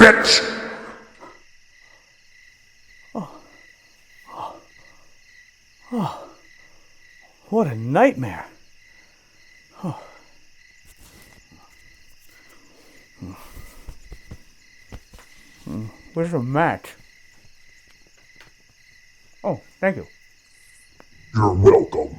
bitch! Oh, what a nightmare. Oh. Where's the match? Oh, thank you. You're welcome.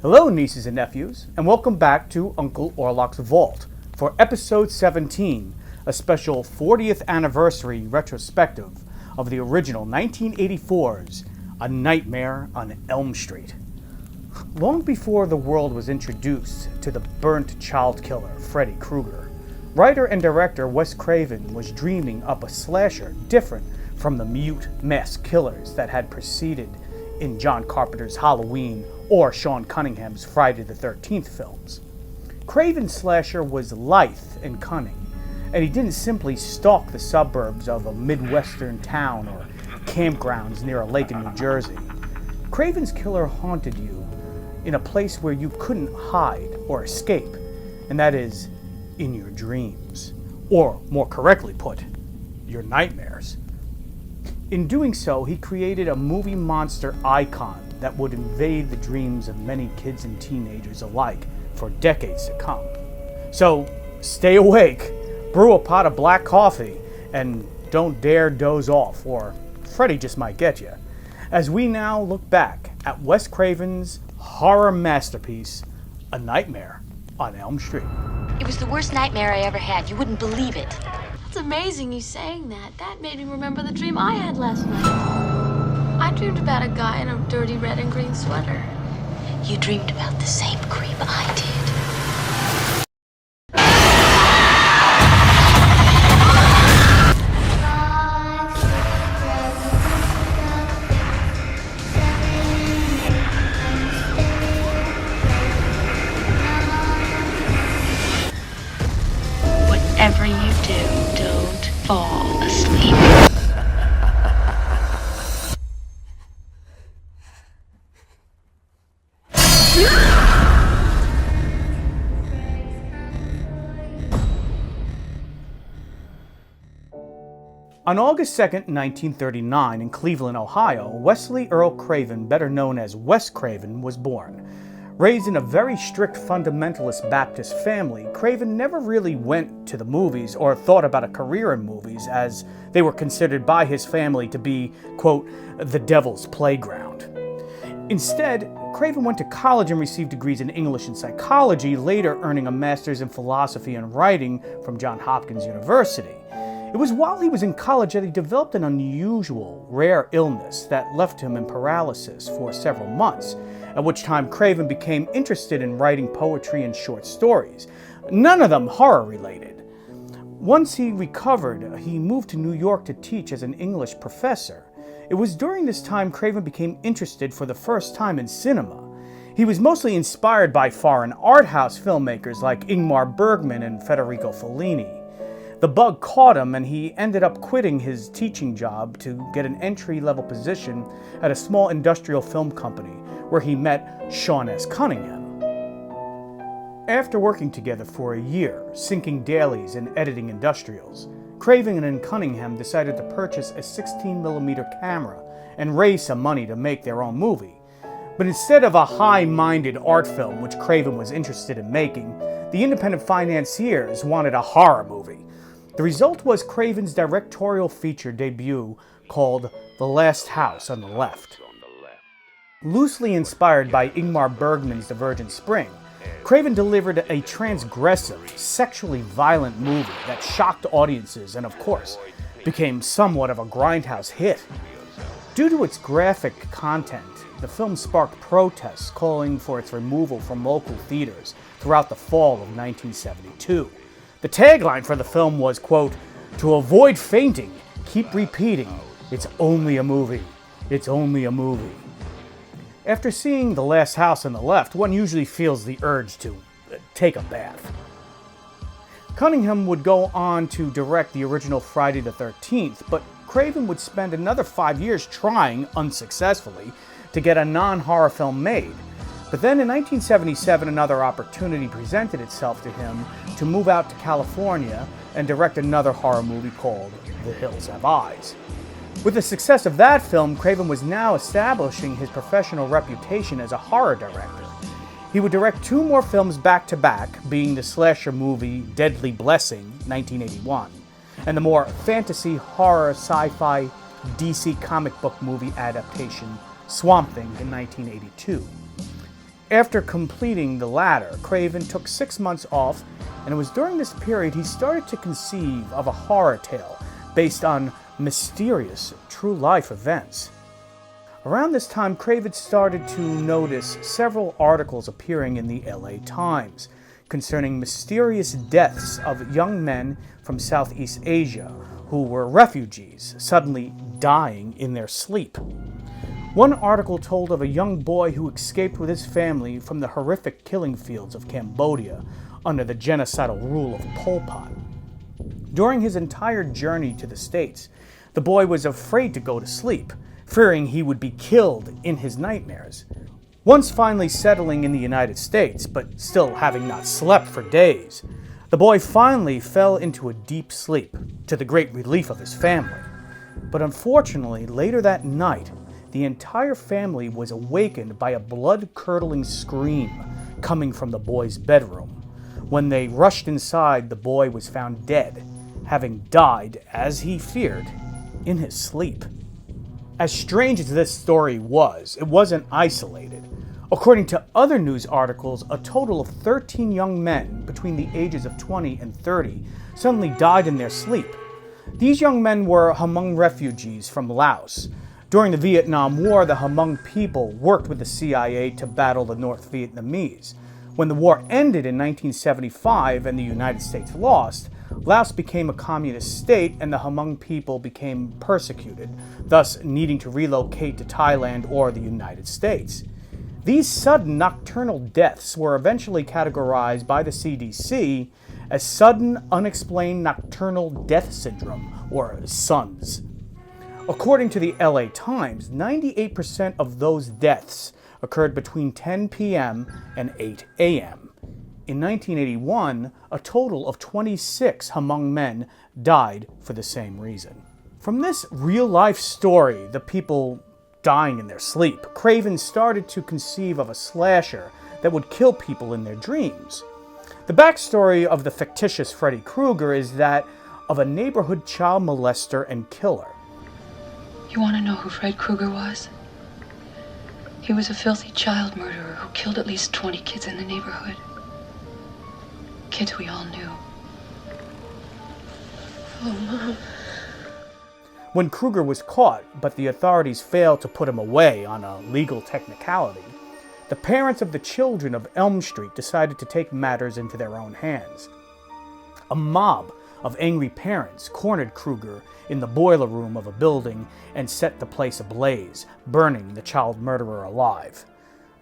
Hello, nieces and nephews, and welcome back to Unkle Orlok's Vault for episode 17, a special 40th anniversary retrospective of the original 1984's A Nightmare on Elm Street. Long before the world was introduced to the burnt child killer Freddy Krueger, writer and director Wes Craven was dreaming up a slasher different from the mute mass killers that had preceded in John Carpenter's Halloween or Sean Cunningham's Friday the 13th films. Craven's slasher was lithe and cunning, and he didn't simply stalk the suburbs of a Midwestern town or campgrounds near a lake in New Jersey. Craven's killer haunted you in a place where you couldn't hide or escape, and that is in your dreams, or more correctly put, your nightmares. In doing so, he created a movie monster icon that would invade the dreams of many kids and teenagers alike for decades to come. So, stay awake, brew a pot of black coffee, and don't dare doze off, or Freddy just might get you, as we now look back at Wes Craven's horror masterpiece, A Nightmare on Elm Street. It was the worst nightmare I ever had. You wouldn't believe it. It's amazing you saying that. That made me remember the dream I had last night. I dreamed about a guy in a dirty red and green sweater. You dreamed about the same creep I did. Whatever you do, don't fall asleep. On August 2nd, 1939, in Cleveland, Ohio, Wesley Earl Craven, better known as Wes Craven, was born. Raised in a very strict fundamentalist Baptist family, Craven never really went to the movies or thought about a career in movies, as they were considered by his family to be, quote, the devil's playground. Instead, Craven went to college and received degrees in English and psychology, later earning a master's in philosophy and writing from Johns Hopkins University. It was while he was in college that he developed an unusual, rare illness that left him in paralysis for several months, at which time Craven became interested in writing poetry and short stories, none of them horror-related. Once he recovered, he moved to New York to teach as an English professor. It was during this time Craven became interested for the first time in cinema. He was mostly inspired by foreign art house filmmakers like Ingmar Bergman and Federico Fellini. The bug caught him, and he ended up quitting his teaching job to get an entry-level position at a small industrial film company, where he met Sean S. Cunningham. After working together for a year, syncing dailies and editing industrials, Craven and Cunningham decided to purchase a 16mm camera and raise some money to make their own movie. But instead of a high-minded art film, which Craven was interested in making, the independent financiers wanted a horror movie. The result was Craven's directorial feature debut called The Last House on the Left. Loosely inspired by Ingmar Bergman's The Virgin Spring, Craven delivered a transgressive, sexually violent movie that shocked audiences and, of course, became somewhat of a grindhouse hit. Due to its graphic content, the film sparked protests calling for its removal from local theaters throughout the fall of 1972. The tagline for the film was, quote, "To avoid fainting, keep repeating, it's only a movie, it's only a movie." After seeing The Last House on the Left, one usually feels the urge to take a bath. Cunningham would go on to direct the original Friday the 13th, but Craven would spend another 5 years trying, unsuccessfully, to get a non-horror film made. But then in 1977, another opportunity presented itself to him to move out to California and direct another horror movie called The Hills Have Eyes. With the success of that film, Craven was now establishing his professional reputation as a horror director. He would direct 2 more films back-to-back, being the slasher movie Deadly Blessing, 1981, and the more fantasy, horror, sci-fi, DC comic book movie adaptation Swamp Thing in 1982. After completing the latter, Craven took 6 months off, and it was during this period he started to conceive of a horror tale based on mysterious true-life events. Around this time, Craven started to notice several articles appearing in the LA Times concerning mysterious deaths of young men from Southeast Asia who were refugees, suddenly dying in their sleep. One article told of a young boy who escaped with his family from the horrific killing fields of Cambodia under the genocidal rule of Pol Pot. During his entire journey to the States, the boy was afraid to go to sleep, fearing he would be killed in his nightmares. Once finally settling in the United States, but still having not slept for days, the boy finally fell into a deep sleep, to the great relief of his family. But unfortunately, later that night, the entire family was awakened by a blood-curdling scream coming from the boy's bedroom. When they rushed inside, the boy was found dead, having died, as he feared, in his sleep. As strange as this story was, it wasn't isolated. According to other news articles, a total of 13 young men between the ages of 20 and 30 suddenly died in their sleep. These young men were Hmong refugees from Laos. During the Vietnam War, the Hmong people worked with the CIA to battle the North Vietnamese. When the war ended in 1975 and the United States lost, Laos became a communist state and the Hmong people became persecuted, thus needing to relocate to Thailand or the United States. These sudden nocturnal deaths were eventually categorized by the CDC as Sudden Unexplained Nocturnal Death Syndrome, or SUNS. According to the LA Times, 98% of those deaths occurred between 10 p.m. and 8 a.m. In 1981, a total of 26 Hmong men died for the same reason. From this real-life story, the people dying in their sleep, Craven started to conceive of a slasher that would kill people in their dreams. The backstory of the fictitious Freddy Krueger is that of a neighborhood child molester and killer. You want to know who Fred Krueger was? He was a filthy child murderer who killed at least 20 kids in the neighborhood. Kids we all knew. Oh, Mom. When Krueger was caught, but the authorities failed to put him away on a legal technicality, the parents of the children of Elm Street decided to take matters into their own hands. A mob of angry parents cornered Krueger in the boiler room of a building and set the place ablaze, burning the child murderer alive.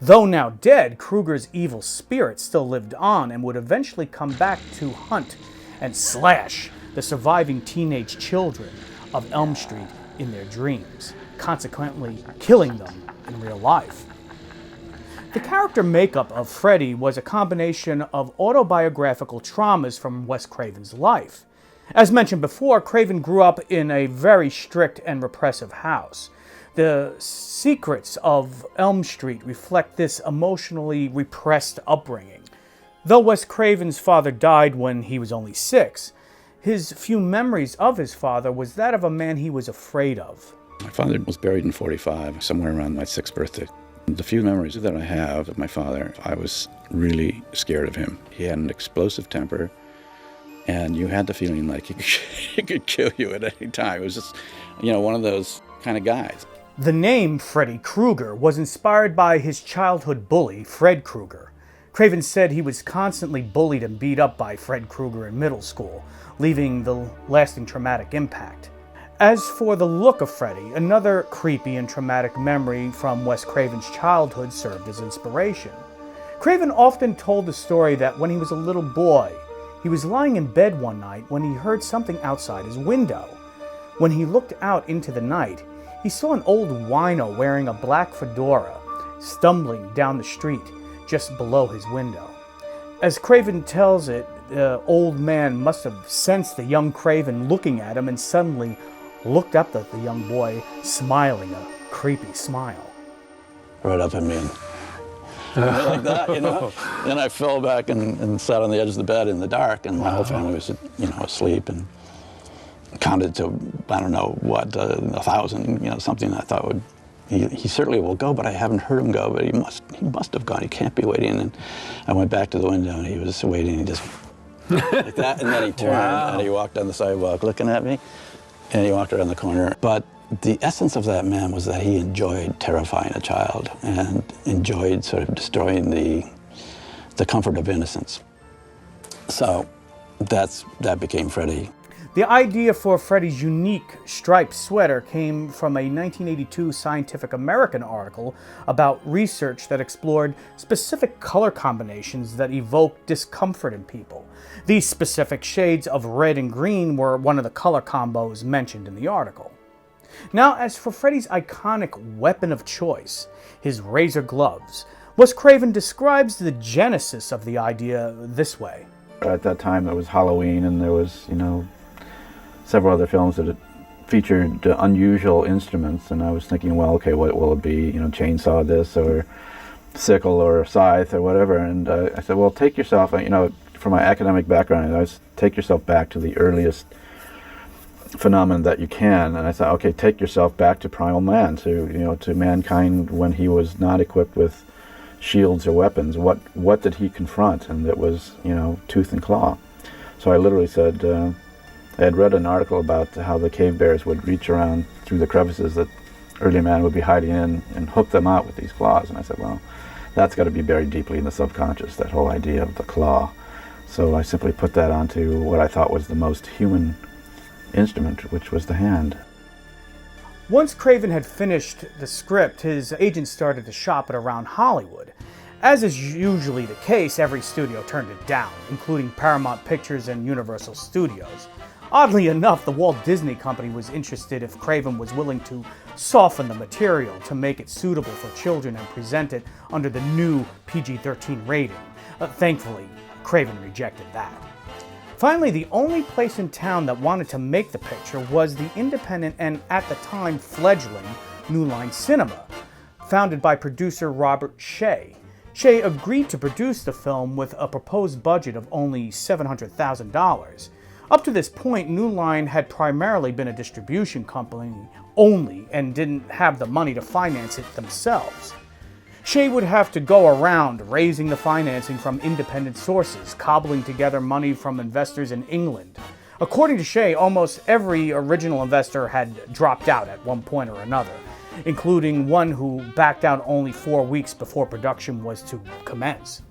Though now dead, Krueger's evil spirit still lived on and would eventually come back to hunt and slash the surviving teenage children of Elm Street in their dreams, consequently killing them in real life. The character makeup of Freddy was a combination of autobiographical traumas from Wes Craven's life. As mentioned before, Craven grew up in a very strict and repressive house. The secrets of Elm Street reflect this emotionally repressed upbringing. Though Wes Craven's father died when he was only 6, his few memories of his father was that of a man he was afraid of. My father was buried in 45, somewhere around my 6th birthday. The few memories that I have of my father, I was really scared of him. He had an explosive temper, and you had the feeling like he could kill you at any time. It was just, one of those kind of guys. The name Freddy Krueger was inspired by his childhood bully, Fred Krueger. Craven said he was constantly bullied and beat up by Fred Krueger in middle school, leaving the lasting traumatic impact. As for the look of Freddy, another creepy and traumatic memory from Wes Craven's childhood served as inspiration. Craven often told the story that when he was a little boy, he was lying in bed one night when he heard something outside his window. When he looked out into the night, he saw an old wino wearing a black fedora stumbling down the street. just below his window. As Craven tells it, the old man must have sensed the young Craven looking at him and suddenly looked up at the young boy, smiling a creepy smile. Right up at me and like that, you know. And I fell back and sat on the edge of the bed in the dark, and my whole family was, you know, asleep, and counted to, I don't know what, 1,000, you know, something I thought would, he certainly will go, but I haven't heard him go, but he must have gone, he can't be waiting. And I went back to the window and he was waiting, he just, like that, and then he turned and he walked down the sidewalk looking at me, and he walked around the corner. But the essence of that man was that he enjoyed terrifying a child and enjoyed sort of destroying the comfort of innocence. So that became Freddy. The idea for Freddy's unique striped sweater came from a 1982 Scientific American article about research that explored specific color combinations that evoke discomfort in people. These specific shades of red and green were one of the color combos mentioned in the article. Now, as for Freddy's iconic weapon of choice, his razor gloves, Wes Craven describes the genesis of the idea this way. At that time it was Halloween, and there was, you know, several other films that featured unusual instruments, and I was thinking, well, okay, what will it be? You know, chainsaw this, or sickle, or scythe, or whatever. And I said, well, take yourself, you know, from my academic background, I was take yourself back to the earliest phenomenon that you can. And I thought, okay, take yourself back to primal man, to, you know, to mankind when he was not equipped with shields or weapons. What did he confront? And it was, you know, tooth and claw. So I literally said, I had read an article about how the cave bears would reach around through the crevices that early man would be hiding in and hook them out with these claws. And I said, well, that's got to be buried deeply in the subconscious, that whole idea of the claw. So I simply put that onto what I thought was the most human instrument, which was the hand. Once Craven had finished the script, his agent started to shop it around Hollywood. As is usually the case, every studio turned it down, including Paramount Pictures and Universal Studios. Oddly enough, the Walt Disney Company was interested if Craven was willing to soften the material to make it suitable for children and present it under the new PG-13 rating. Thankfully, Craven rejected that. Finally, the only place in town that wanted to make the picture was the independent and, at the time, fledgling New Line Cinema, founded by producer Robert Shea. Shea agreed to produce the film with a proposed budget of only $700,000. Up to this point, New Line had primarily been a distribution company only and didn't have the money to finance it themselves. Shea would have to go around raising the financing from independent sources, cobbling together money from investors in England. According to Shea, almost every original investor had dropped out at one point or another, including one who backed out only 4 weeks before production was to commence.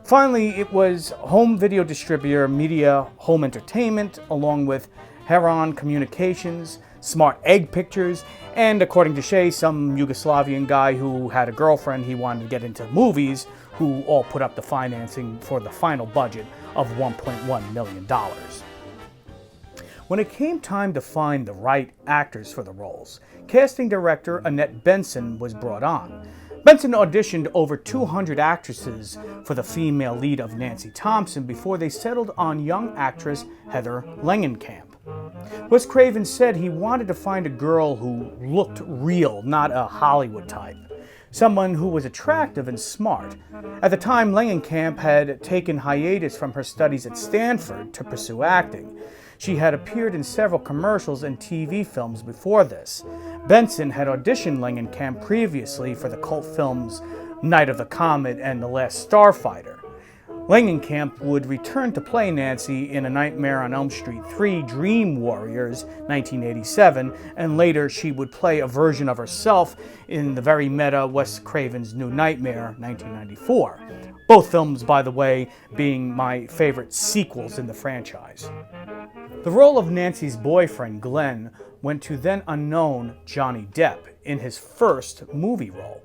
Finally, it was home video distributor Media Home Entertainment, along with Heron Communications, Smart Egg Pictures, and according to Shea, some Yugoslavian guy who had a girlfriend he wanted to get into movies, who all put up the financing for the final budget of $1.1 million. When it came time to find the right actors for the roles, casting director Annette Benson was brought on. Benson auditioned over 200 actresses for the female lead of Nancy Thompson before they settled on young actress Heather Langenkamp. Wes Craven said he wanted to find a girl who looked real, not a Hollywood type. Someone who was attractive and smart. At the time, Langenkamp had taken hiatus from her studies at Stanford to pursue acting. She had appeared in several commercials and TV films before this. Benson had auditioned Langenkamp previously for the cult films Night of the Comet and The Last Starfighter. Langenkamp would return to play Nancy in A Nightmare on Elm Street 3 Dream Warriors, 1987, and later she would play a version of herself in the very meta Wes Craven's New Nightmare, 1994. Both films, by the way, being my favorite sequels in the franchise. The role of Nancy's boyfriend, Glenn, went to then unknown Johnny Depp in his first movie role.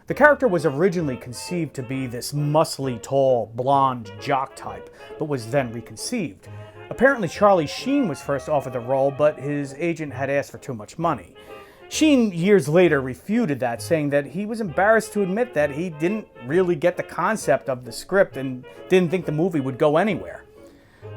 The character was originally conceived to be this muscly, tall, blonde jock type, but was then reconceived. Apparently Charlie Sheen was first offered the role, but his agent had asked for too much money. Sheen years later refuted that, saying that he was embarrassed to admit that he didn't really get the concept of the script and didn't think the movie would go anywhere.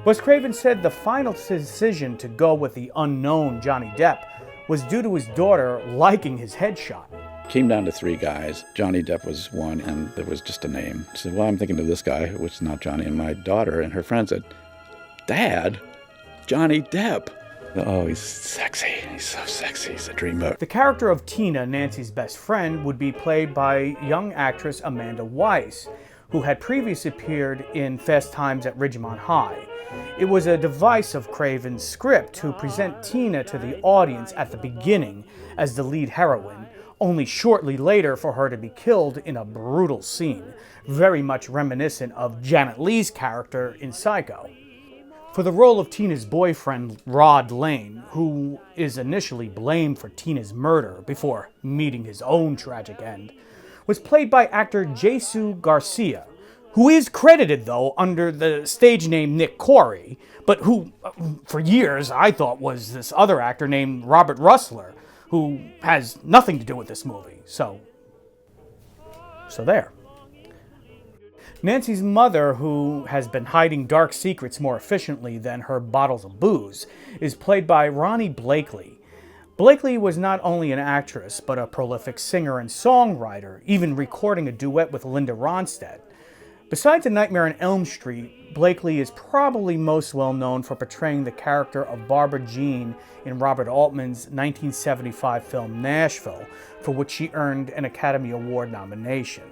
Wes Craven said the final decision to go with the unknown Johnny Depp was due to his daughter liking his headshot. Came down to 3 guys. Johnny Depp was one, and there was just a name. I said, well, I'm thinking of this guy, which is not Johnny, and my daughter and her friend said, Dad, Johnny Depp. Oh, he's sexy. He's so sexy. He's a dreamboat. The character of Tina, Nancy's best friend, would be played by young actress Amanda Weiss, who had previously appeared in Fast Times at Ridgemont High. It was a device of Craven's script to present Tina to the audience at the beginning as the lead heroine, only shortly later for her to be killed in a brutal scene, very much reminiscent of Janet Leigh's character in Psycho. For the role of Tina's boyfriend, Rod Lane, who is initially blamed for Tina's murder before meeting his own tragic end, was played by actor Jesus Garcia, who is credited, though, under the stage name Nick Corey, but who, for years, I thought was this other actor named Robert Russler, who has nothing to do with this movie. So there. Nancy's mother, who has been hiding dark secrets more efficiently than her bottles of booze, is played by Ronnie Blakely. Blakely was not only an actress, but a prolific singer and songwriter, even recording a duet with Linda Ronstadt. Besides A Nightmare on Elm Street, Blakely is probably most well known for portraying the character of Barbara Jean in Robert Altman's 1975 film Nashville, for which she earned an Academy Award nomination.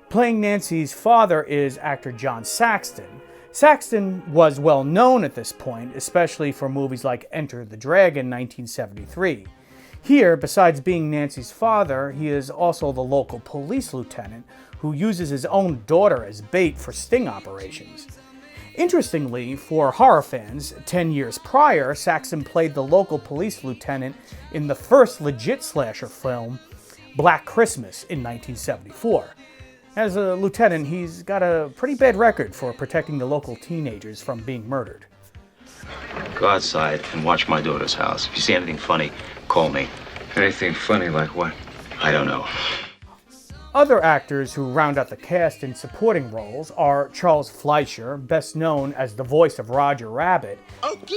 Playing Nancy's father is actor John Saxton. Saxton was well known at this point, especially for movies like Enter the Dragon 1973. Here, besides being Nancy's father, he is also the local police lieutenant who uses his own daughter as bait for sting operations. Interestingly, for horror fans, 10 years prior, Saxton played the local police lieutenant in the first legit slasher film, Black Christmas, in 1974. As a lieutenant, he's got a pretty bad record for protecting the local teenagers from being murdered. Go outside and watch my daughter's house. If you see anything funny, call me. Anything funny like what? I don't know. Other actors who round out the cast in supporting roles are Charles Fleischer, best known as the voice of Roger Rabbit.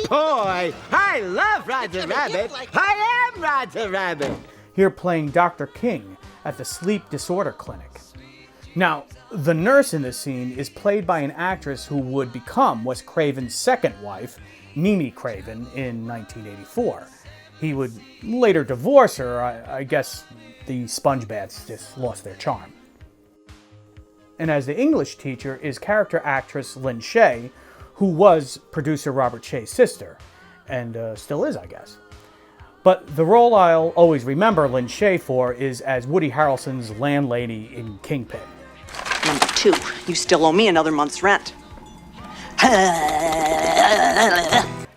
Boy, I love Roger Rabbit. I am Roger Rabbit. Here playing Dr. King at the Sleep Disorder Clinic. Now, the nurse in this scene is played by an actress who would become Wes Craven's second wife, Mimi Craven, in 1984. He would later divorce her. I guess the sponge baths just lost their charm. And as the English teacher is character actress Lynn Shay, who was producer Robert Shay's sister, and still is, I guess. But the role I'll always remember Lynn Shay for is as Woody Harrelson's landlady in Kingpin. Number 2, you still owe me another month's rent.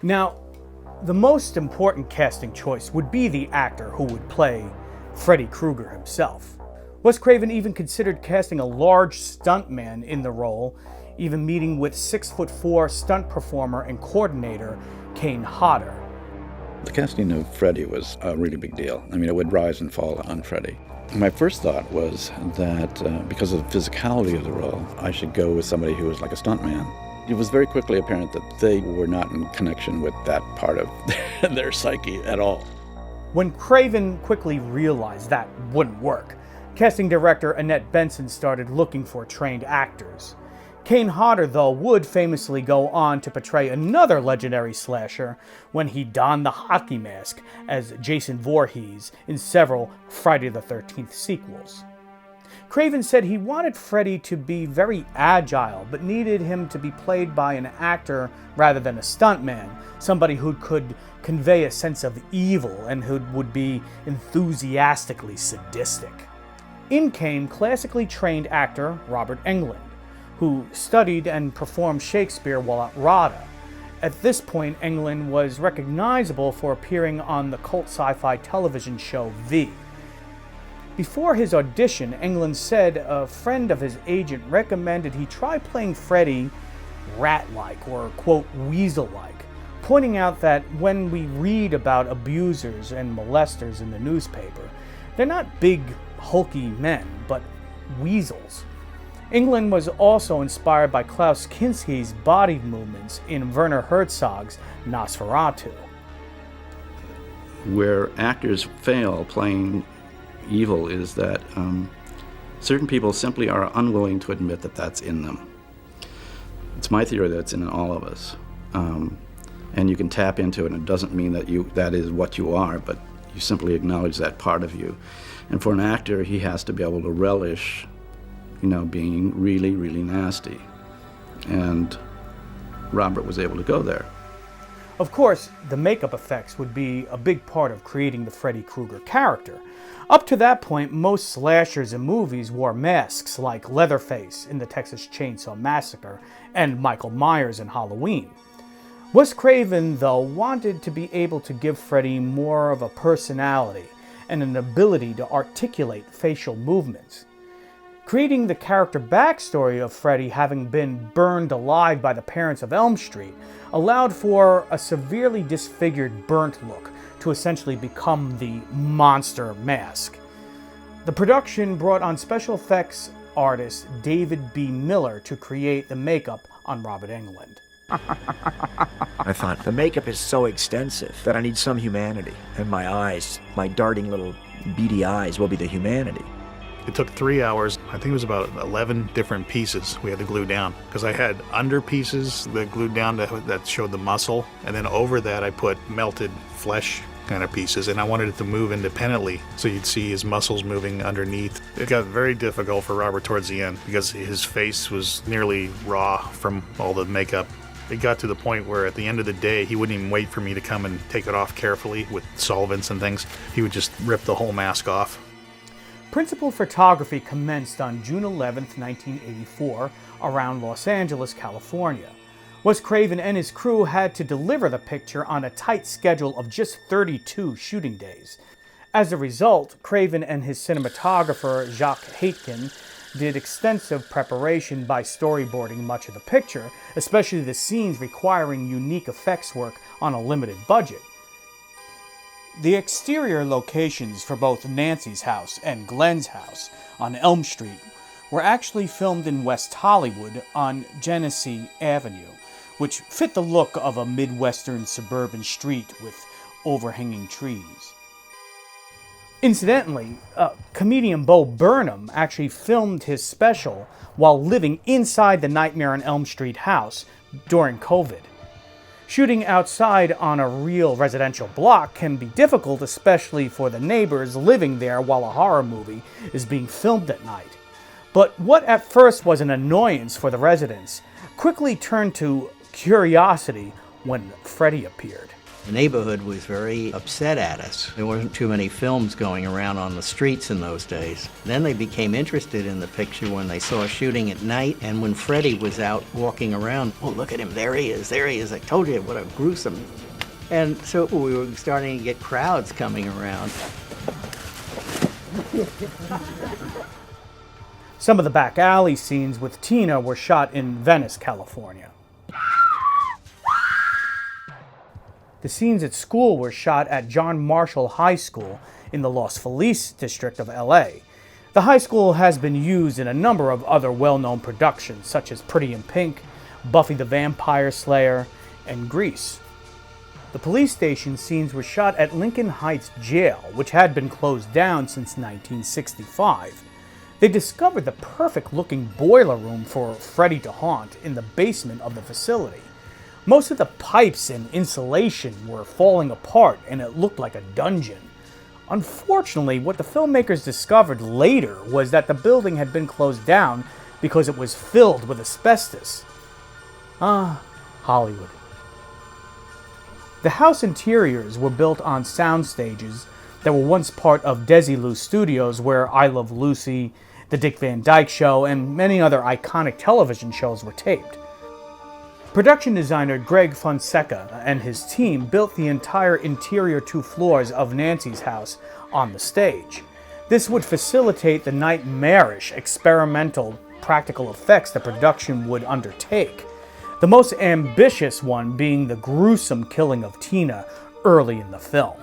Now, the most important casting choice would be the actor who would play Freddy Krueger himself. Wes Craven even considered casting a large stuntman in the role, even meeting with 6'4" stunt performer and coordinator Kane Hodder. The casting of Freddy was a really big deal. I mean, it would rise and fall on Freddy. My first thought was that because of the physicality of the role, I should go with somebody who was like a stuntman. It was very quickly apparent that they were not in connection with that part of their psyche at all. When Craven quickly realized that wouldn't work, casting director Annette Benson started looking for trained actors. Kane Hodder, though, would famously go on to portray another legendary slasher when he donned the hockey mask as Jason Voorhees in several Friday the 13th sequels. Craven said he wanted Freddy to be very agile, but needed him to be played by an actor rather than a stuntman, somebody who could convey a sense of evil and who would be enthusiastically sadistic. In came classically trained actor Robert Englund, who studied and performed Shakespeare while at RADA. At this point, Englund was recognizable for appearing on the cult sci-fi television show V. Before his audition, Englund said a friend of his agent recommended he try playing Freddy rat-like or, quote, weasel-like, pointing out that when we read about abusers and molesters in the newspaper, they're not big, hulky men, but weasels. England was also inspired by Klaus Kinski's body movements in Werner Herzog's Nosferatu. Where actors fail playing evil is that certain people simply are unwilling to admit that that's in them. It's my theory that it's in all of us. And you can tap into it, and it doesn't mean that that is what you are, but you simply acknowledge that part of you. And for an actor, he has to be able to relish, being really, really nasty. And Robert was able to go there. Of course, the makeup effects would be a big part of creating the Freddy Krueger character. Up to that point, most slashers and movies wore masks like Leatherface in the Texas Chainsaw Massacre and Michael Myers in Halloween. Wes Craven, though, wanted to be able to give Freddy more of a personality and an ability to articulate facial movements. Creating the character backstory of Freddy having been burned alive by the parents of Elm Street allowed for a severely disfigured, burnt look to essentially become the monster mask. The production brought on special effects artist David B. Miller to create the makeup on Robert Englund. I thought, the makeup is so extensive that I need some humanity. And my eyes, my darting little beady eyes, will be the humanity. It took 3 hours. I think it was about 11 different pieces we had to glue down. Because I had under pieces that glued down that showed the muscle. And then over that I put melted flesh kind of pieces. And I wanted it to move independently. So you'd see his muscles moving underneath. It got very difficult for Robert towards the end. Because his face was nearly raw from all the makeup. It got to the point where at the end of the day, he wouldn't even wait for me to come and take it off carefully with solvents and things. He would just rip the whole mask off. Principal photography commenced on June 11, 1984, around Los Angeles, California. Wes Craven and his crew had to deliver the picture on a tight schedule of just 32 shooting days. As a result, Craven and his cinematographer, Jacques Haitkin, did extensive preparation by storyboarding much of the picture, especially the scenes requiring unique effects work on a limited budget. The exterior locations for both Nancy's house and Glenn's house on Elm Street were actually filmed in West Hollywood on Genesee Avenue, which fit the look of a Midwestern suburban street with overhanging trees. Incidentally, comedian Bo Burnham actually filmed his special while living inside the Nightmare on Elm Street house during COVID. Shooting outside on a real residential block can be difficult, especially for the neighbors living there while a horror movie is being filmed at night. But what at first was an annoyance for the residents quickly turned to curiosity when Freddy appeared. The neighborhood was very upset at us. There wasn't too many films going around on the streets in those days. Then they became interested in the picture when they saw shooting at night and when Freddy was out walking around. Oh, look at him, there he is, I told you, what a gruesome. And so we were starting to get crowds coming around. Some of the back alley scenes with Tina were shot in Venice, California. The scenes at school were shot at John Marshall High School in the Los Feliz district of LA. The high school has been used in a number of other well-known productions, such as Pretty in Pink, Buffy the Vampire Slayer, and Grease. The police station scenes were shot at Lincoln Heights Jail, which had been closed down since 1965. They discovered the perfect-looking boiler room for Freddy to haunt in the basement of the facility. Most of the pipes and insulation were falling apart and it looked like a dungeon. Unfortunately, what the filmmakers discovered later was that the building had been closed down because it was filled with asbestos. Hollywood. The house interiors were built on sound stages that were once part of Desilu Studios, where I Love Lucy, The Dick Van Dyke Show, and many other iconic television shows were taped. Production designer Greg Fonseca and his team built the entire interior 2 floors of Nancy's house on the stage. This would facilitate the nightmarish, experimental, practical effects the production would undertake. the most ambitious one being the gruesome killing of Tina early in the film.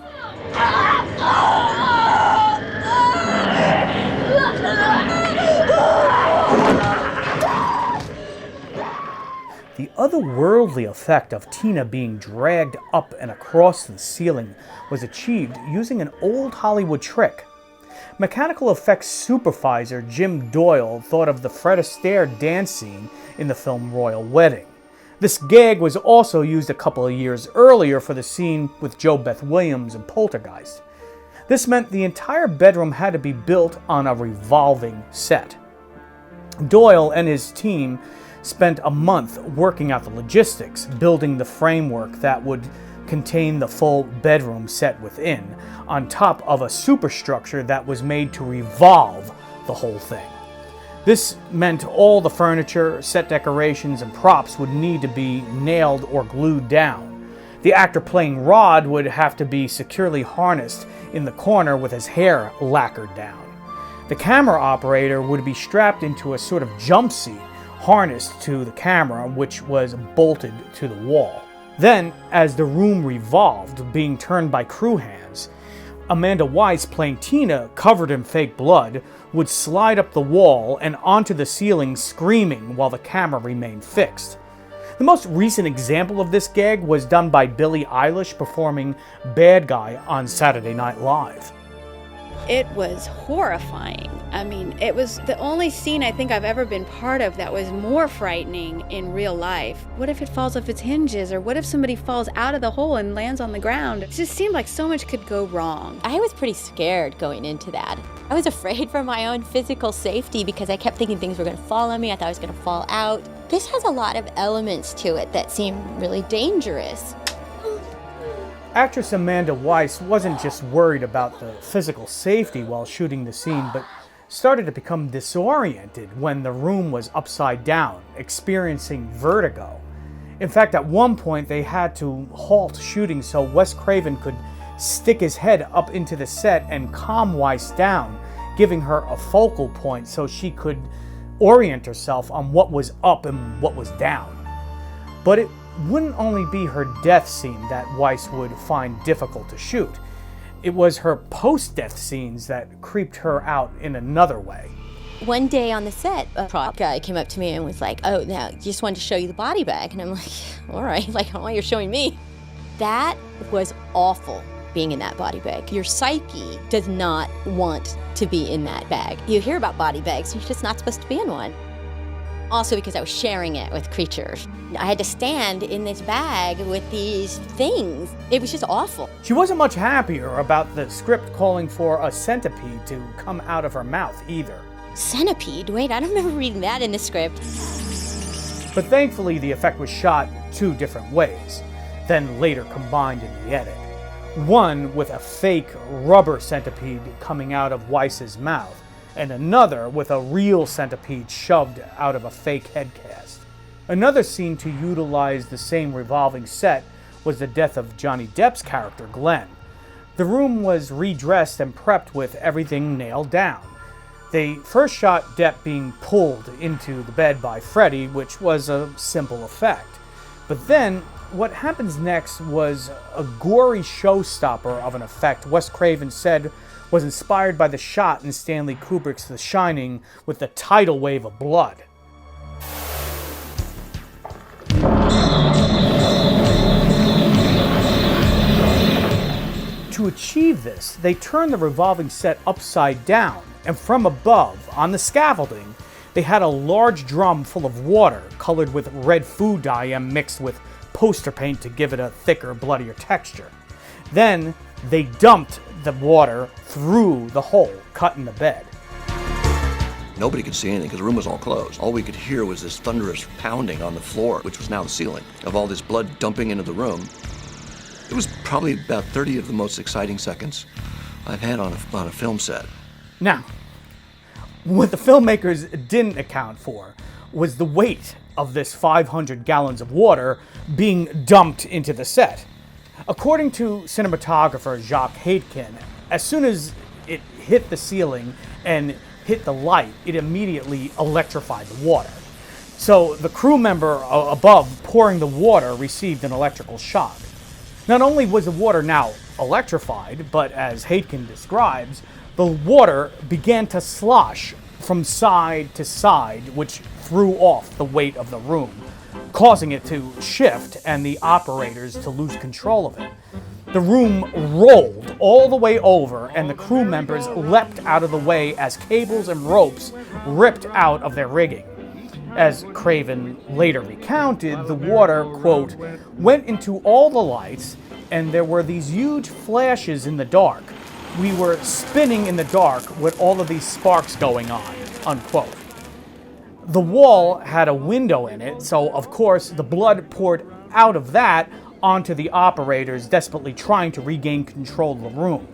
The otherworldly effect of Tina being dragged up and across the ceiling was achieved using an old Hollywood trick. Mechanical effects supervisor Jim Doyle thought of the Fred Astaire dance scene in the film Royal Wedding. This gag was also used a couple of years earlier for the scene with Jo Beth Williams in Poltergeist. This meant the entire bedroom had to be built on a revolving set. Doyle and his team spent a month working out the logistics, building the framework that would contain the full bedroom set within, on top of a superstructure that was made to revolve the whole thing. This meant all the furniture, set decorations, and props would need to be nailed or glued down. The actor playing Rod would have to be securely harnessed in the corner with his hair lacquered down. The camera operator would be strapped into a sort of jump seat harnessed to the camera, which was bolted to the wall. Then, as the room revolved, being turned by crew hands, Amanda Weiss, playing Tina, covered in fake blood, would slide up the wall and onto the ceiling screaming while the camera remained fixed. The most recent example of this gag was done by Billie Eilish performing Bad Guy on Saturday Night Live. It was horrifying. I mean, it was the only scene I think I've ever been part of that was more frightening in real life. What if it falls off its hinges? Or what if somebody falls out of the hole and lands on the ground? It just seemed like so much could go wrong. I was pretty scared going into that. I was afraid for my own physical safety because I kept thinking things were going to fall on me. I thought I was going to fall out. This has a lot of elements to it that seem really dangerous. Actress Amanda Weiss wasn't just worried about the physical safety while shooting the scene, but started to become disoriented when the room was upside down, experiencing vertigo. In fact, at one point they had to halt shooting so Wes Craven could stick his head up into the set and calm Weiss down, giving her a focal point so she could orient herself on what was up and what was down. But it wouldn't only be her death scene that Weiss would find difficult to shoot. It was her post-death scenes that creeped her out in another way. One day on the set, a prop guy came up to me and was like, "Oh, now, just wanted to show you the body bag." And I'm like, all right, like, I don't know why you're showing me. That was awful, being in that body bag. Your psyche does not want to be in that bag. You hear about body bags, you're just not supposed to be in one. Also because I was sharing it with creatures. I had to stand in this bag with these things. It was just awful. She wasn't much happier about the script calling for a centipede to come out of her mouth either. Centipede? Wait, I don't remember reading that in the script. But thankfully the effect was shot 2 different ways, then later combined in the edit. One with a fake rubber centipede coming out of Weiss's mouth, and another with a real centipede shoved out of a fake head cast. Another scene to utilize the same revolving set was the death of Johnny Depp's character, Glenn. The room was redressed and prepped with everything nailed down. They first shot Depp being pulled into the bed by Freddy, which was a simple effect. But then, what happens next was a gory showstopper of an effect Wes Craven said was inspired by the shot in Stanley Kubrick's The Shining with the tidal wave of blood. To achieve this, they turned the revolving set upside down, and from above, on the scaffolding, they had a large drum full of water colored with red food dye and mixed with poster paint to give it a thicker, bloodier texture. Then they dumped the water through the hole cut in the bed. Nobody could see anything because the room was all closed. All we could hear was this thunderous pounding on the floor, which was now the ceiling, of all this blood dumping into the room. It was probably about 30 of the most exciting seconds I've had on a film set. Now, what the filmmakers didn't account for was the weight of this 500 gallons of water being dumped into the set. According to cinematographer Jacques Haitkin, as soon as it hit the ceiling and hit the light, it immediately electrified the water. So the crew member above pouring the water received an electrical shock. Not only was the water now electrified, but as Haitkin describes, the water began to slosh from side to side, which threw off the weight of the room, causing it to shift and the operators to lose control of it. The room rolled all the way over, and the crew members leapt out of the way as cables and ropes ripped out of their rigging. As Craven later recounted, the water, quote, went into all the lights, and there were these huge flashes in the dark. We were spinning in the dark with all of these sparks going on, unquote. The wall had a window in it, so of course the blood poured out of that onto the operators desperately trying to regain control of the room.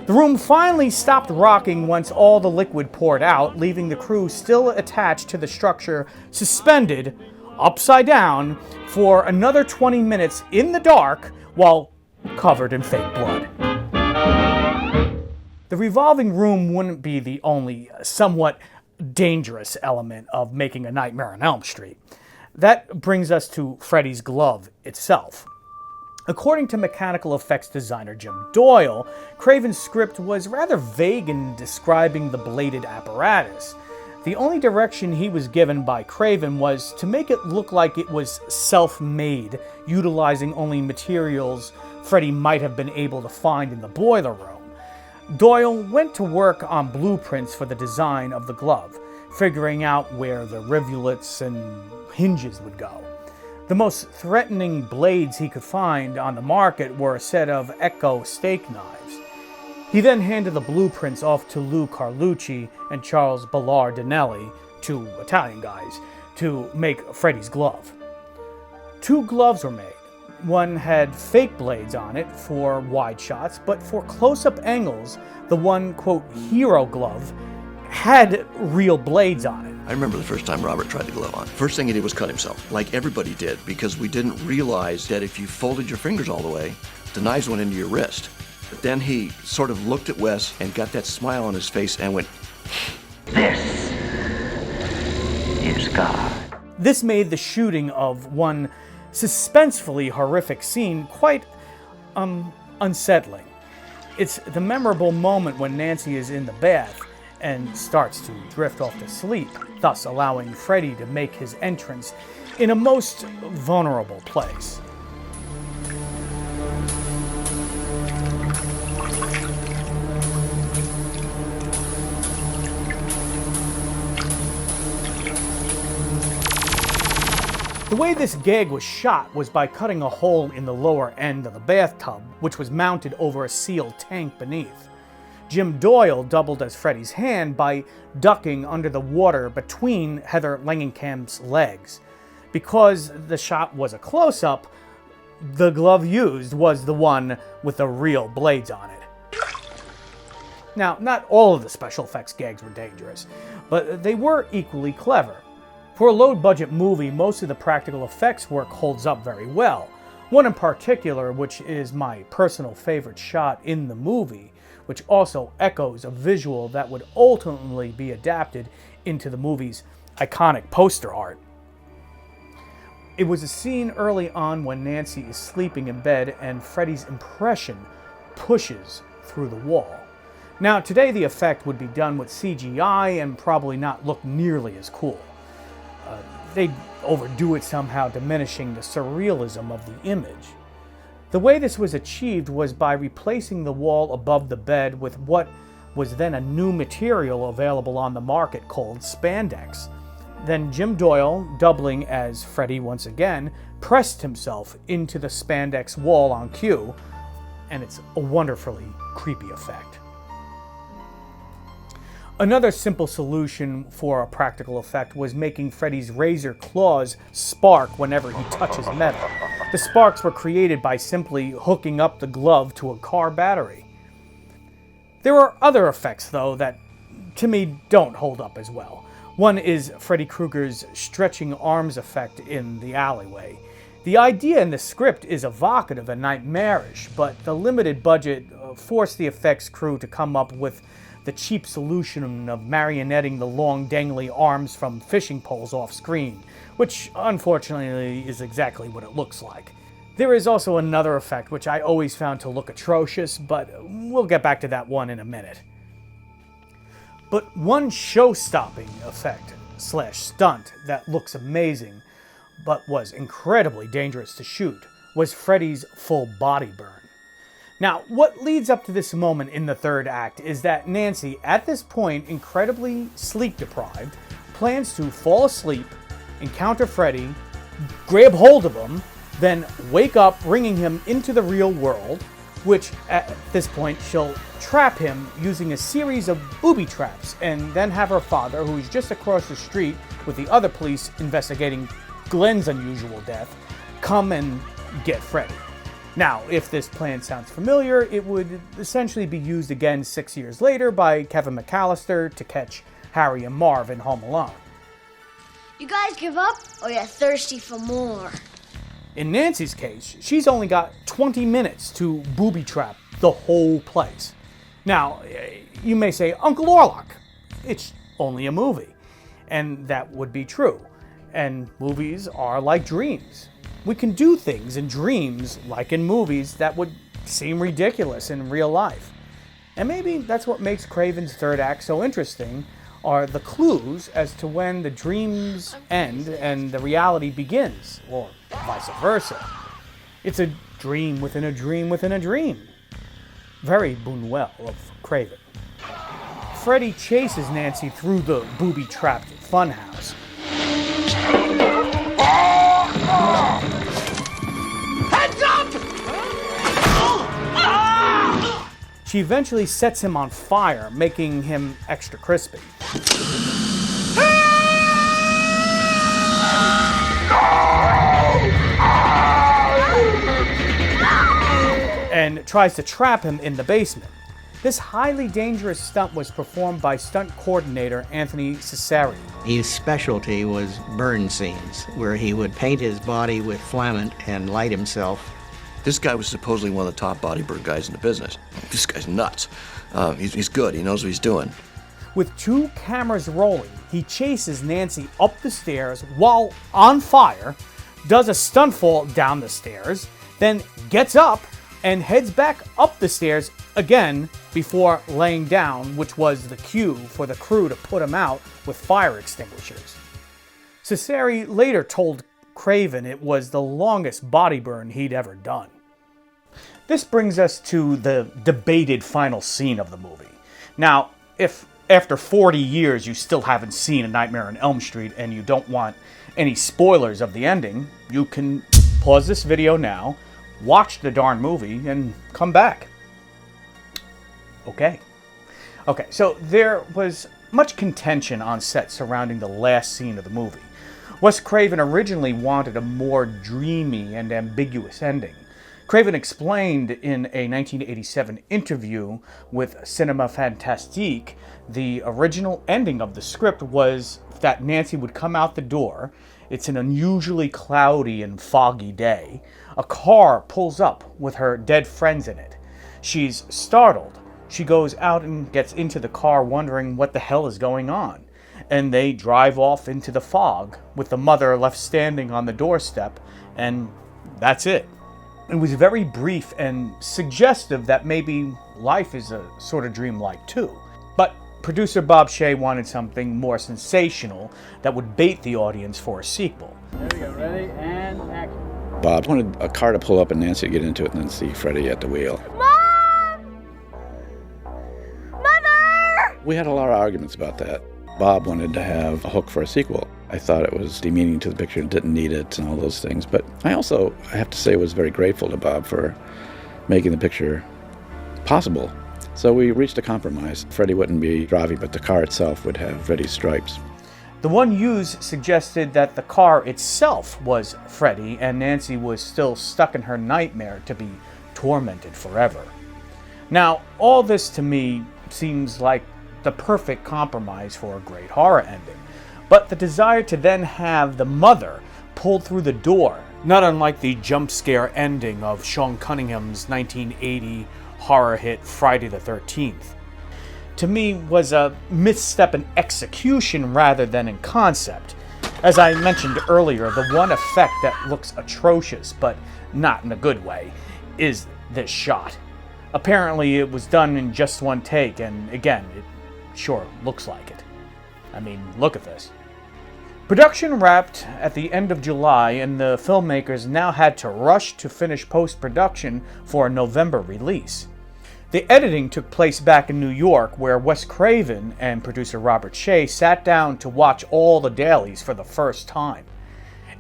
The room finally stopped rocking once all the liquid poured out, leaving the crew still attached to the structure, suspended, upside down, for another 20 minutes in the dark while covered in fake blood. The revolving room wouldn't be the only somewhat dangerous element of making a Nightmare on Elm Street. That brings us to Freddy's glove itself. According to mechanical effects designer Jim Doyle, Craven's script was rather vague in describing the bladed apparatus. The only direction he was given by Craven was to make it look like it was self-made, utilizing only materials Freddy might have been able to find in the boiler room. Doyle went to work on blueprints for the design of the glove, figuring out where the rivulets and hinges would go. The most threatening blades he could find on the market were a set of Echo steak knives. He then handed the blueprints off to Lou Carlucci and Charles Ballardinelli, two Italian guys, to make Freddy's glove. 2 gloves were made. One had fake blades on it for wide shots, but for close-up angles, the one, quote, hero glove had real blades on it. I remember the first time Robert tried the glove on. First thing he did was cut himself, like everybody did, because we didn't realize that if you folded your fingers all the way, the knives went into your wrist. But then he sort of looked at Wes and got that smile on his face and went, This is God. This made the shooting of one suspensefully horrific scene quite unsettling. It's the memorable moment when Nancy is in the bath and starts to drift off to sleep, thus allowing Freddy to make his entrance in a most vulnerable place. The way this gag was shot was by cutting a hole in the lower end of the bathtub, which was mounted over a sealed tank beneath. Jim Doyle doubled as Freddy's hand by ducking under the water between Heather Langenkamp's legs. Because the shot was a close-up, the glove used was the one with the real blades on it. Now, not all of the special effects gags were dangerous, but they were equally clever. For a low-budget movie, most of the practical effects work holds up very well. One in particular, which is my personal favorite shot in the movie, which also echoes a visual that would ultimately be adapted into the movie's iconic poster art. It was a scene early on when Nancy is sleeping in bed and Freddy's impression pushes through the wall. Now, today the effect would be done with CGI and probably not look nearly as cool. They'd overdo it somehow, diminishing the surrealism of the image. The way this was achieved was by replacing the wall above the bed with what was then a new material available on the market called spandex. Then Jim Doyle, doubling as Freddy once again, pressed himself into the spandex wall on cue, and it's a wonderfully creepy effect. Another simple solution for a practical effect was making Freddy's razor claws spark whenever he touches metal. The sparks were created by simply hooking up the glove to a car battery. There are other effects, though, that to me don't hold up as well. One is Freddy Krueger's stretching arms effect in the alleyway. The idea in the script is evocative and nightmarish, but the limited budget forced the effects crew to come up with the cheap solution of marionetting the long dangly arms from fishing poles off screen, which unfortunately is exactly what it looks like. There is also another effect which I always found to look atrocious, but we'll get back to that one in a minute. But one show-stopping effect / stunt that looks amazing, but was incredibly dangerous to shoot, was Freddy's full body burn. Now, what leads up to this moment in the third act is that Nancy, at this point incredibly sleep-deprived, plans to fall asleep, encounter Freddy, grab hold of him, then wake up, bringing him into the real world, which at this point she'll trap him using a series of booby traps, and then have her father, who is just across the street with the other police investigating Glenn's unusual death, come and get Freddy. Now, if this plan sounds familiar, it would essentially be used again 6 years later by Kevin McAllister to catch Harry and Marv in Home Alone. You guys give up, or you're thirsty for more? In Nancy's case, she's only got 20 minutes to booby trap the whole place. Now, you may say, Unkle Orlok, it's only a movie. And that would be true. And movies are like dreams. We can do things in dreams, like in movies, that would seem ridiculous in real life. And maybe that's what makes Craven's third act so interesting, are the clues as to when the dreams end and the reality begins, or vice versa. It's a dream within a dream within a dream. Very Buñuel of Craven. Freddy chases Nancy through the booby-trapped funhouse. Heads up! She eventually sets him on fire, making him extra crispy. And tries to trap him in the basement. This highly dangerous stunt was performed by stunt coordinator Anthony Cesari. His specialty was burn scenes, where he would paint his body with flamant and light himself. This guy was supposedly one of the top body burn guys in the business. This guy's nuts. He's good. He knows what he's doing. With 2 cameras rolling, he chases Nancy up the stairs while on fire, does a stunt fall down the stairs, then gets up and heads back up the stairs again before laying down, which was the cue for the crew to put him out with fire extinguishers. Cesari later told Craven it was the longest body burn he'd ever done. This brings us to the debated final scene of the movie. Now, if after 40 years you still haven't seen A Nightmare on Elm Street and you don't want any spoilers of the ending, you can pause this video now, watch the darn movie, and come back. Okay, so there was much contention on set surrounding the last scene of the movie. Wes Craven originally wanted a more dreamy and ambiguous ending. Craven explained in a 1987 interview with Cinematography the original ending of the script was that Nancy would come out the door. It's an unusually cloudy and foggy day. A car pulls up with her dead friends in it. She's startled. She goes out and gets into the car wondering what the hell is going on. And they drive off into the fog with the mother left standing on the doorstep, and that's it. It was very brief and suggestive that maybe life is a sort of dreamlike too. But producer Bob Shea wanted something more sensational that would bait the audience for a sequel. There we go, ready, and action. Bob wanted a car to pull up and Nancy to get into it and then see Freddy at the wheel. Mom! Mother! We had a lot of arguments about that. Bob wanted to have a hook for a sequel. I thought it was demeaning to the picture and didn't need it and all those things. But I have to say, was very grateful to Bob for making the picture possible. So we reached a compromise. Freddy wouldn't be driving, but the car itself would have Freddy's stripes. The one used suggested that the car itself was Freddy and Nancy was still stuck in her nightmare to be tormented forever. Now, all this to me seems like the perfect compromise for a great horror ending. But the desire to then have the mother pulled through the door, not unlike the jump scare ending of Sean Cunningham's 1980 horror hit Friday the 13th, to me was a misstep in execution rather than in concept. As I mentioned earlier, the one effect that looks atrocious, but not in a good way, is this shot. Apparently it was done in just one take, and again, it sure looks like it. I mean, look at this. Production wrapped at the end of July, and the filmmakers now had to rush to finish post-production for a November release. The editing took place back in New York, where Wes Craven and producer Robert Shaye sat down to watch all the dailies for the first time.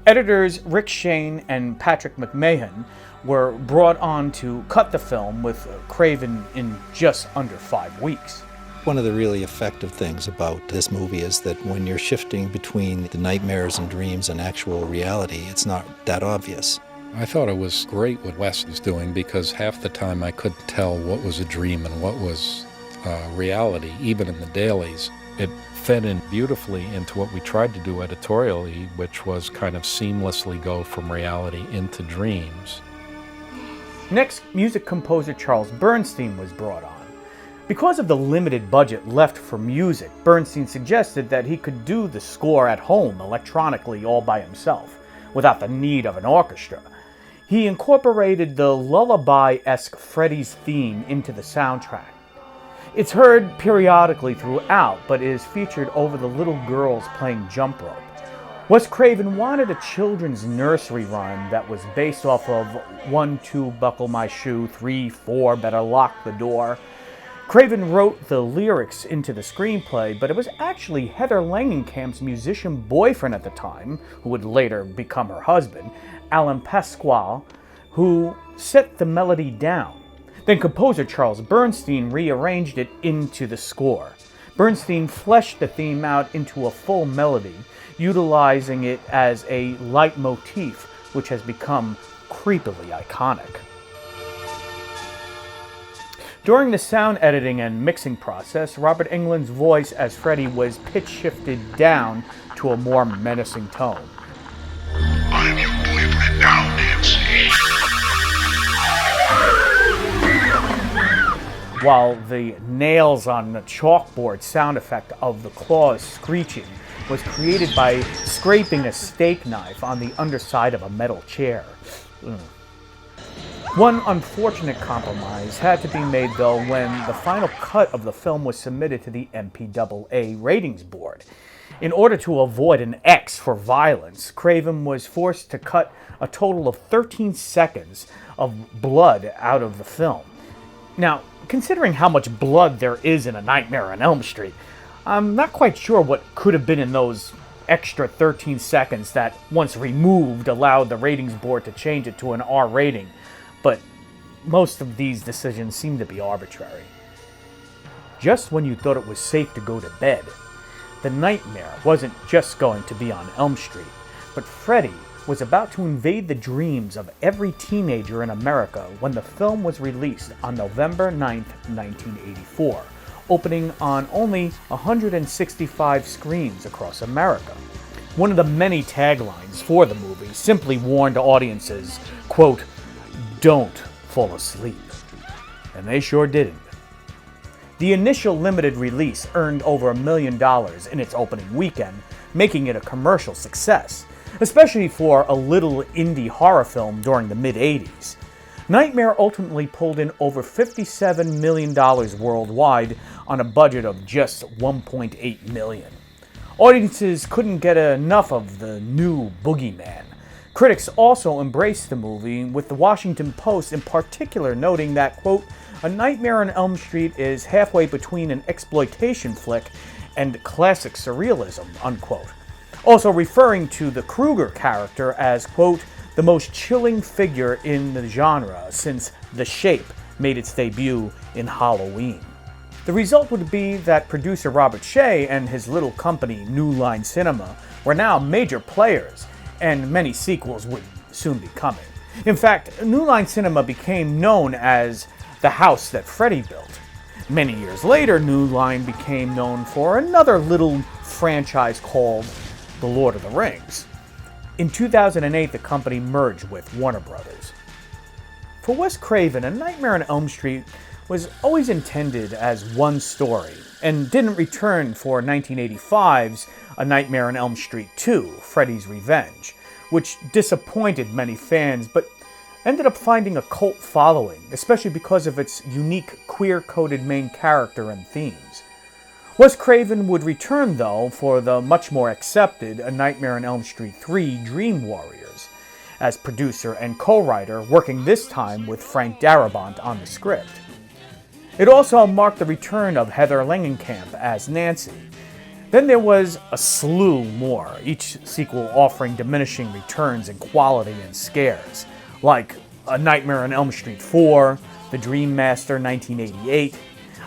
Editors Rick Shane and Patrick McMahon were brought on to cut the film, with Craven in just under 5 weeks. One of the really effective things about this movie is that when you're shifting between the nightmares and dreams and actual reality, it's not that obvious. I thought it was great what Wes was doing, because half the time I couldn't tell what was a dream and what was reality, even in the dailies. It fed in beautifully into what we tried to do editorially, which was kind of seamlessly go from reality into dreams. Next, music composer Charles Bernstein was brought on. Because of the limited budget left for music, Bernstein suggested that he could do the score at home electronically all by himself, without the need of an orchestra. He incorporated the lullaby-esque Freddy's theme into the soundtrack. It's heard periodically throughout, but is featured over the little girls playing jump rope. Wes Craven wanted a children's nursery rhyme that was based off of 1, 2, buckle my shoe, 3, 4, better lock the door. Craven wrote the lyrics into the screenplay, but it was actually Heather Langenkamp's musician boyfriend at the time, who would later become her husband, Alan Pasquale, who set the melody down. Then composer Charles Bernstein rearranged it into the score. Bernstein fleshed the theme out into a full melody, utilizing it as a leitmotif, which has become creepily iconic. During the sound editing and mixing process, Robert Englund's voice as Freddy was pitch shifted down to a more menacing tone. I'm completely down, Nancy. While the nails on the chalkboard sound effect of the claws screeching was created by scraping a steak knife on the underside of a metal chair. One unfortunate compromise had to be made, though, when the final cut of the film was submitted to the MPAA ratings board. In order to avoid an X for violence, Craven was forced to cut a total of 13 seconds of blood out of the film. Now, considering how much blood there is in A Nightmare on Elm Street, I'm not quite sure what could have been in those extra 13 seconds that, once removed, allowed the ratings board to change it to an R rating. But most of these decisions seem to be arbitrary. Just when you thought it was safe to go to bed, the nightmare wasn't just going to be on Elm Street, but Freddy was about to invade the dreams of every teenager in America when the film was released on November 9th, 1984, opening on only 165 screens across America. One of the many taglines for the movie simply warned audiences, quote, "Don't fall asleep." And they sure didn't. The initial limited release earned over $1 million in its opening weekend, making it a commercial success, especially for a little indie horror film during the mid-'80s. Nightmare ultimately pulled in over $57 million worldwide on a budget of just $1.8 million. Audiences couldn't get enough of the new boogeyman. Critics also embraced the movie, with the Washington Post in particular noting that, quote, "A Nightmare on Elm Street is halfway between an exploitation flick and classic surrealism," unquote. Also referring to the Krueger character as, quote, "the most chilling figure in the genre since The Shape made its debut in Halloween." The result would be that producer Robert Shaye and his little company, New Line Cinema, were now major players, and many sequels would soon be coming. In fact, New Line Cinema became known as the house that Freddy built. Many years later, New Line became known for another little franchise called The Lord of the Rings. In 2008, the company merged with Warner Brothers. For Wes Craven, A Nightmare on Elm Street was always intended as one story, and didn't return for 1985's A Nightmare on Elm Street 2, Freddy's Revenge, which disappointed many fans, but ended up finding a cult following, especially because of its unique queer-coded main character and themes. Wes Craven would return, though, for the much more accepted A Nightmare on Elm Street 3 Dream Warriors, as producer and co-writer, working this time with Frank Darabont on the script. It also marked the return of Heather Langenkamp as Nancy. Then there was a slew more, each sequel offering diminishing returns in quality and scares, like A Nightmare on Elm Street 4, The Dream Master 1988,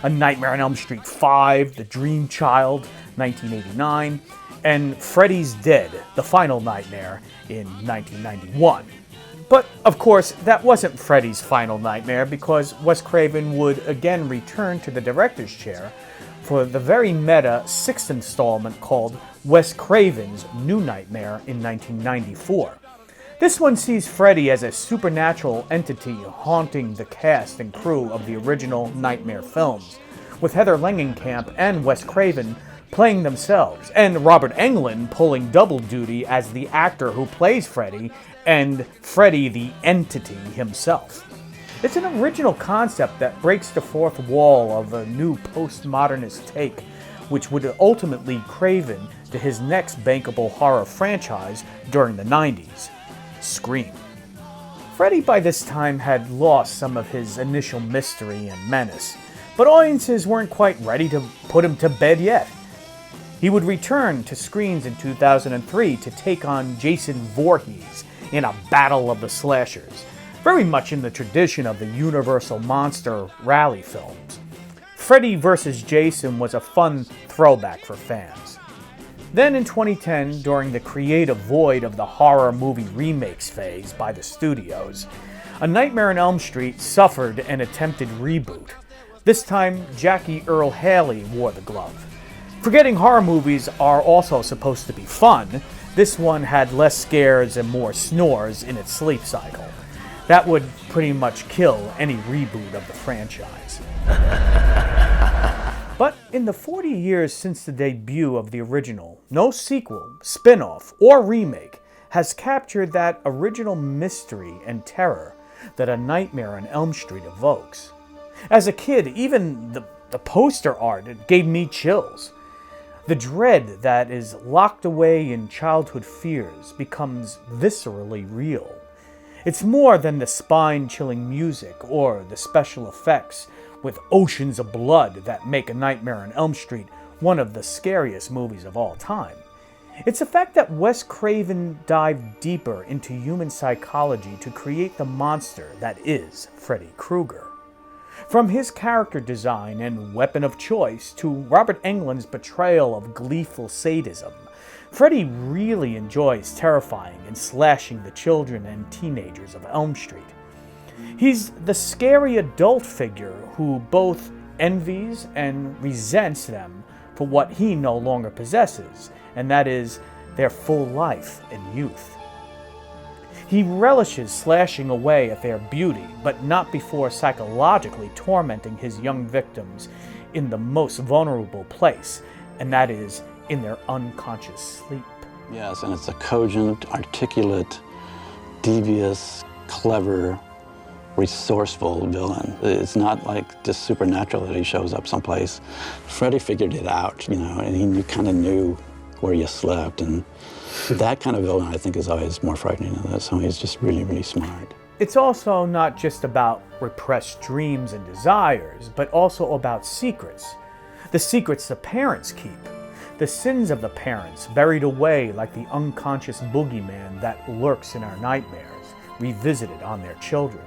A Nightmare on Elm Street 5, The Dream Child 1989, and Freddy's Dead, The Final Nightmare in 1991. But, of course, that wasn't Freddy's final nightmare, because Wes Craven would again return to the director's chair for the very meta sixth installment called Wes Craven's New Nightmare in 1994. This one sees Freddy as a supernatural entity haunting the cast and crew of the original Nightmare films, with Heather Langenkamp and Wes Craven playing themselves, and Robert Englund pulling double duty as the actor who plays Freddy and Freddy the entity himself. It's an original concept that breaks the fourth wall of a new postmodernist take, which would ultimately Craven to his next bankable horror franchise during the 90s, Scream. Freddy by this time had lost some of his initial mystery and menace, but audiences weren't quite ready to put him to bed yet. He would return to screens in 2003 to take on Jason Voorhees in a battle of the slashers, very much in the tradition of the Universal Monster rally films. Freddy vs. Jason was a fun throwback for fans. Then in 2010, during the creative void of the horror movie remakes phase by the studios, A Nightmare on Elm Street suffered an attempted reboot. This time, Jackie Earle Haley wore the glove. Forgetting horror movies are also supposed to be fun, this one had less scares and more snores in its sleep cycle. That would pretty much kill any reboot of the franchise. But in the 40 years since the debut of the original, no sequel, spin-off, or remake has captured that original mystery and terror that A Nightmare on Elm Street evokes. As a kid, even the poster art, it gave me chills. The dread that is locked away in childhood fears becomes viscerally real. It's more than the spine-chilling music or the special effects with oceans of blood that make A Nightmare on Elm Street one of the scariest movies of all time. It's the fact that Wes Craven dived deeper into human psychology to create the monster that is Freddy Krueger. From his character design and weapon of choice to Robert Englund's portrayal of gleeful sadism, Freddy really enjoys terrifying and slashing the children and teenagers of Elm Street. He's the scary adult figure who both envies and resents them for what he no longer possesses, and that is their full life and youth. He relishes slashing away at their beauty, but not before psychologically tormenting his young victims in the most vulnerable place, and that is in their unconscious sleep. Yes, and it's a cogent, articulate, devious, clever, resourceful villain. It's not like just supernatural that he shows up someplace. Freddy figured it out, and he kind of knew where you slept, and that kind of villain, I think, is always more frightening than this. So he's just really, really smart. It's also not just about repressed dreams and desires, but also about secrets. The secrets the parents keep. The sins of the parents buried away like the unconscious boogeyman that lurks in our nightmares, revisited on their children.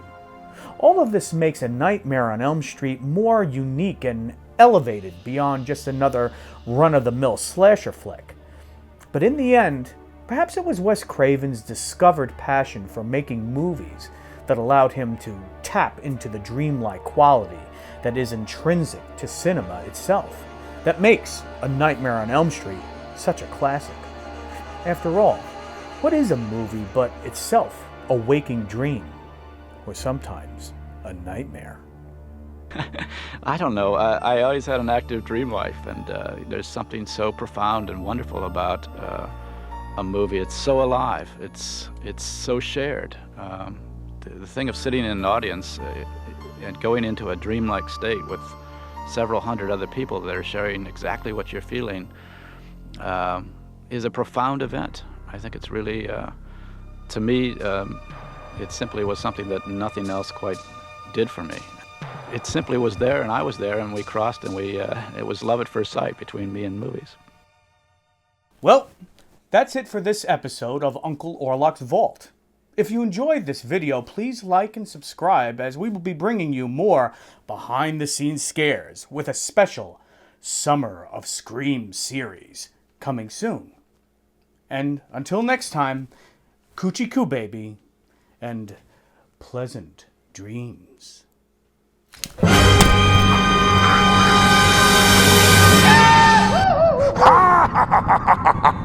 All of this makes A Nightmare on Elm Street more unique and elevated beyond just another run-of-the-mill slasher flick. But in the end, perhaps it was Wes Craven's discovered passion for making movies that allowed him to tap into the dreamlike quality that is intrinsic to cinema itself, that makes A Nightmare on Elm Street such a classic. After all, what is a movie but itself a waking dream, or sometimes a nightmare? I don't know. I always had an active dream life, and there's something so profound and wonderful about a movie. It's so alive. It's so shared. The thing of sitting in an audience and going into a dreamlike state with several hundred other people that are sharing exactly what you're feeling is a profound event. I think it's really, to me, it simply was something that nothing else quite did for me. It simply was there, and I was there, and we crossed, and it was love at first sight between me and movies. Well, that's it for this episode of Unkle Orlok's Vault. If you enjoyed this video, please like and subscribe, as we will be bringing you more behind-the-scenes scares with a special Summer of Scream series coming soon. And until next time, Coochie Coo Baby, and pleasant dreams. Ha ha ha ha ha!